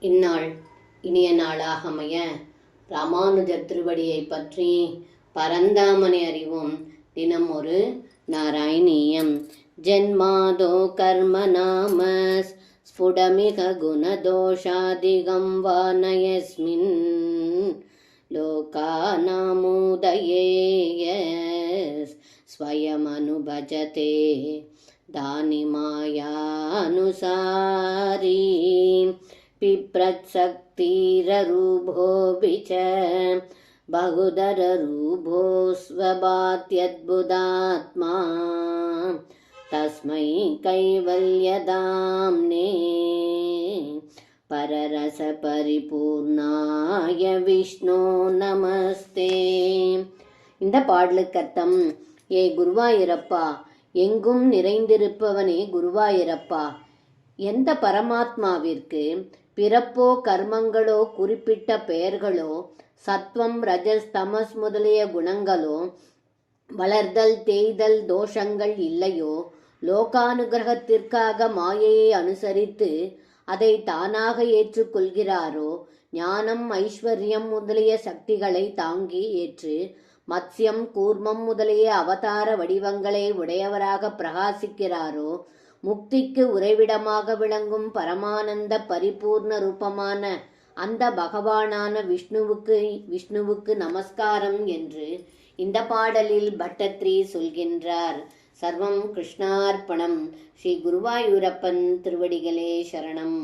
இந்நாள் இனிய நாளாக அமைய ராமானுஜர் திருவடியை பற்றி பரந்தாமனை அறிவோம். தினம் ஒரு நாராயணீயம். ஜென்மாதோ கர்ம நாம ஸ்புடமிக குணதோஷாதிகம் வா நயஸ்மின் லோகாநாமுதயே ஸ்வயமனுபஜதே தானி மாயானுசாரி பிப்ரத்சக்திரூபோபி ச பகுதரூபோ ஸ்வபாத்யத்புதாத்மா தஸ்மை கைவல்யதாம்னே பரரச பரிபூர்ணாய விஷ்ணு நமஸ்தே. இந்த பாடலுக்கு அர்த்தம்: ஏ குருவாயூரப்பா, எங்கும் நிறைந்திருப்பவனே குருவாயூரப்பா, எந்த பரமாத்மாவிற்கு பிறப்போ கர்மங்களோ குறிப்பிட்ட பெயர்களோ சத்வம் ரஜஸ் தமஸ் முதலிய குணங்களோ வளர்தல் தேய்தல் தோஷங்கள் இல்லையோ, லோகானுகிரகத்திற்காக மாயையை அனுசரித்து அதை தானாக ஏற்றுக்கொள்கிறாரோ, ஞானம் ஐஸ்வர்யம் முதலிய சக்திகளை தாங்கி ஏற்று மத்ஸ்யம் கூர்மம் முதலிய அவதார வடிவங்களை உடையவராக பிரகாசிக்கிறாரோ, முக்திக்கு உறைவிடமாக விளங்கும் பரமானந்த பரிபூர்ண ரூபமான அந்த பகவானான விஷ்ணுவுக்கு நமஸ்காரம் என்று இந்த பாடலில் பட்டத்ரி சொல்கின்றார். சர்வம் கிருஷ்ணார்ப்பணம். ஸ்ரீ குருவாயூரப்பன் திருவடிகளே சரணம்.